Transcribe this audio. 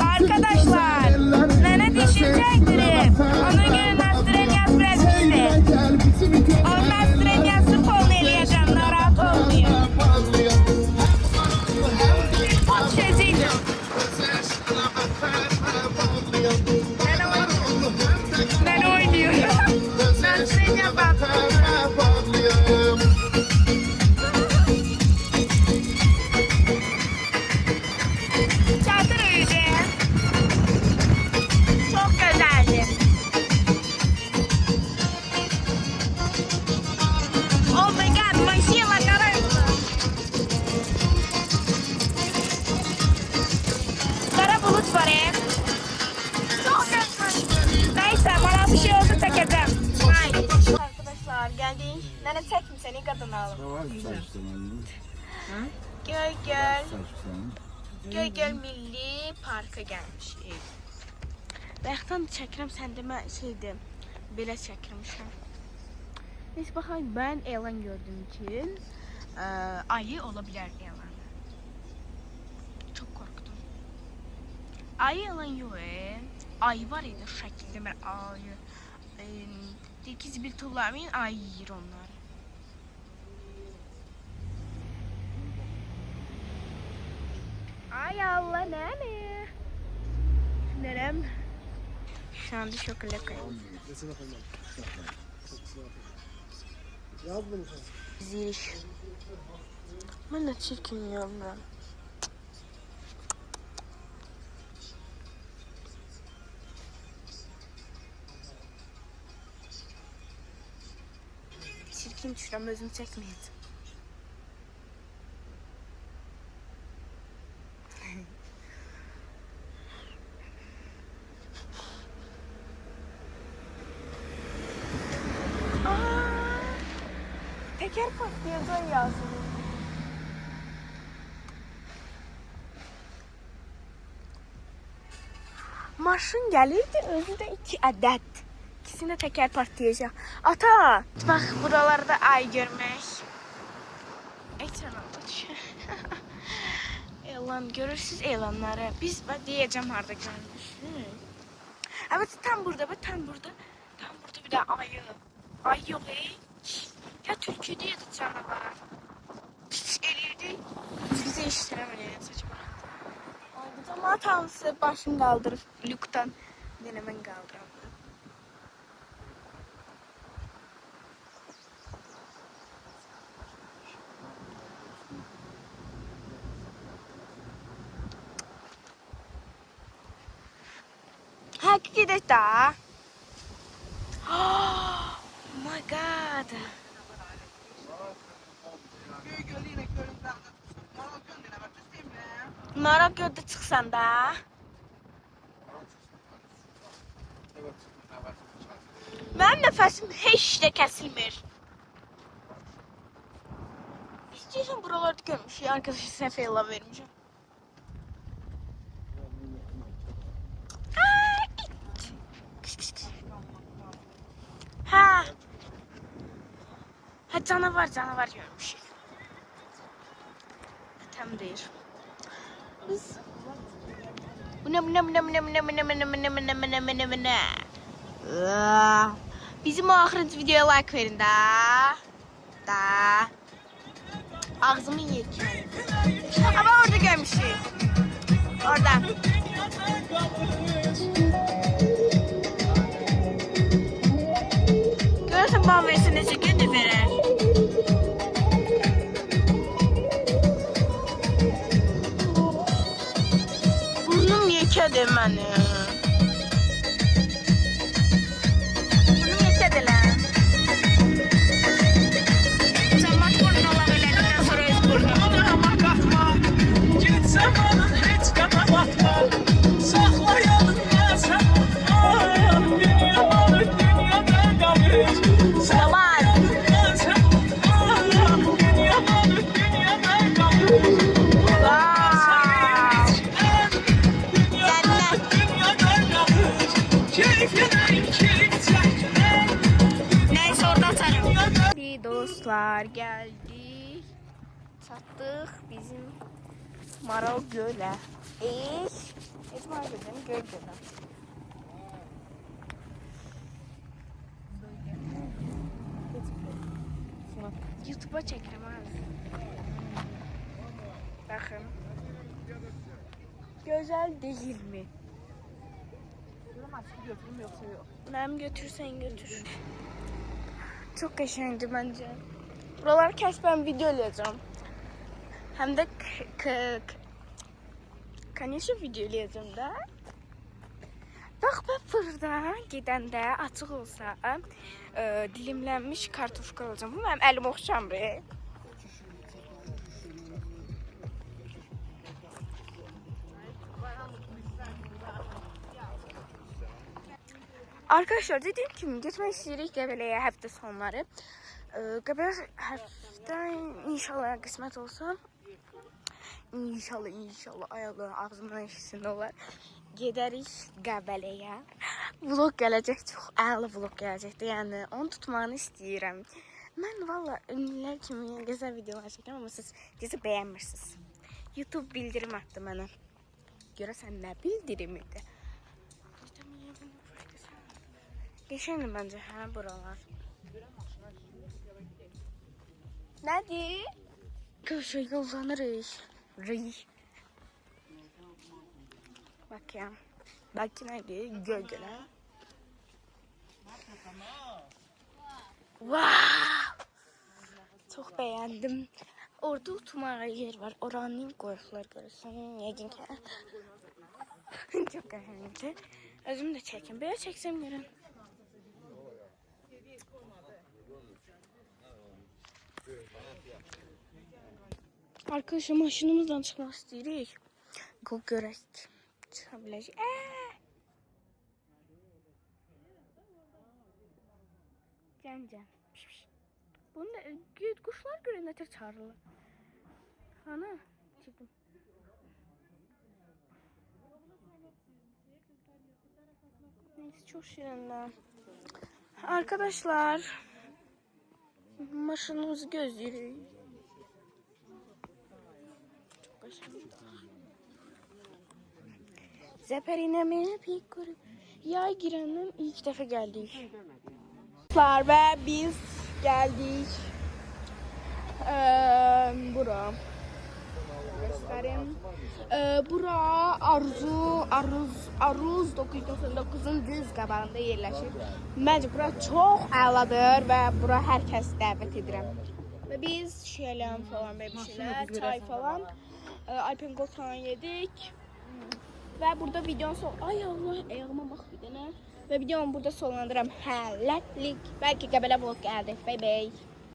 Arkadaşlar, nene düşünecektirim. Ona göre Nastrenyas prezidenti. O Nastrenyas'ı fonlayacağım, narahat olmayın. O çözüydü. Ben oynuyorum. Nastrenyas battı. Çadır uyudu. Çok güzeldi. Oh my god, maşıyla karardı. Kara bulut var ya. Çok güzel. Neyse, bana bir şey oldu çekeceğim. Hayır. Arkadaşlar geldik. Nene çekme seni kadın alın. Göl Milli Parka gelmişik. Bayaqdan çəkirəm, sən demə şeydi, belə çəkirmişəm. Neyse baxayım, ben elan gördüm ki ayı olabilir elan. Çok korktum. Ayı elan yok. Ayı var idi şu şekilde bir ayı. Dikiz bir tullamayın, ayı yiyir onlar. Ay Allah, nene. Nerem? Şu anda şokoladayım. Ziliş. Ben de çirkin yiyorum ben. Çirkin düşürəm, özüm çəkməyəcəm. Teker patlıyordu yazdım. Maşın gelirdi, özü de 2 adet. İkisinde teker patlayacak. Ata! Bak buralarda ay görmek. Elan, görürsünüz elanları. Biz diyeceğim harda görmüş. Evet, tam burada, tam burada. Tam burada bir de ayı. Ay yok ey. Ya Türkiye'de ya da canavar. Hiç eliydi. Bize işlemeyelim saçma. Ama tam size başım kaldırıp Luke'dan denemen kaldıram. Ha, gidelim daha. Oh my god. Marak gölde çıksan da. Benim nefesim hiç de kesilmir. İstiyorsan buralarda görmüş. Arkadaşlar size feyla vermişim. Ha. Ha, canavar görmüş. Tam değil. Bizim o ahırıncı videoya like verin da. Ağzımı yiyek. Ama orada görmüşüm. Orada. Görürsen bana versin ne çekiyor ne verir. Burnum yekedi beni. Burnum yekedi lan. Sen bak burnun olabilecekten sonra öz burnum. Ama kalkma, git zamanın hiç kana bakma. Saklayalım ya sen, dünya balık dünyada kalır. Saklayalım ya sen, dünya balık dünyada kalır. Dostlar geldik. Çattık bizim Maral gölə. Heç maral gölə, göl gölə. YouTube'a çəkirəm abi. Baxın. Gözəl deyilmi? Mənim götürsən götür. Çok qəşəngdir məncə. Buraları kəsbən video eləyəcəm. Həm də конечно video eləyəcəm də. Bax burada gedəndə açıq olsa dilimlənmiş kartofka alacağım. Bu mənim əlim oxşamır. Arkadaşlar dediğim gibi gitmek istedik Qəbələyə hafta sonları. Qəbələ hafta inşallah kısmet olsa. İnşallah ayaqlarım ağzımdan eşitsin olar. Gedərik Qəbələyə. Vlog gələcək, çox əla vlog gələcəkdir. Yəni onu tutmağını istəyirəm. Mən valla ünlülər kimi gözəl videolar çəkirəm, amma siz bizi bəyənmirsiniz. YouTube bildirim attı mənə. Görəsən nə bildirimidir? Geçelim bence buralar. Nədir? Köşe yollanırıq. Bakayım. Bak nədir? Göl-gölə. Wow! Çok beğendim. Orada oturmağa yer var. Oranın qoyuqlar görürsən. Yəqin ki. Çok qəşəngdir. Özüm də çəkim. Belə çəksəm görün. Arkadaşlar maşınımızdan çıkmak istiyoruz. Go görək. Çıkabilecek. Can. Bunda kuşlar görünür çağırırlar. Ana çıktım. Neyse çok şirinler. Arkadaşlar maşınımızı gözlüyoruz. Çok başarılı. Zeperin'e pek görüp yay girenin ilk defa geldik. Ve biz geldik. Bura. Göstereyim. Bura Aruz 999'un düz qabağında yerləşir. Məncə bura çox əladır və bura hər kəs dəvət edirəm. Və biz şiyələm falan belə bir şeylər, çay falan, Alpengold falan yedik. Və burada videonun son... Ay Allah, ayağıma bax bir dənə. Və videonu burada sonlandıram. Hələtlik. Bəlkə Qəbələ vlog gəldi. Bye bye.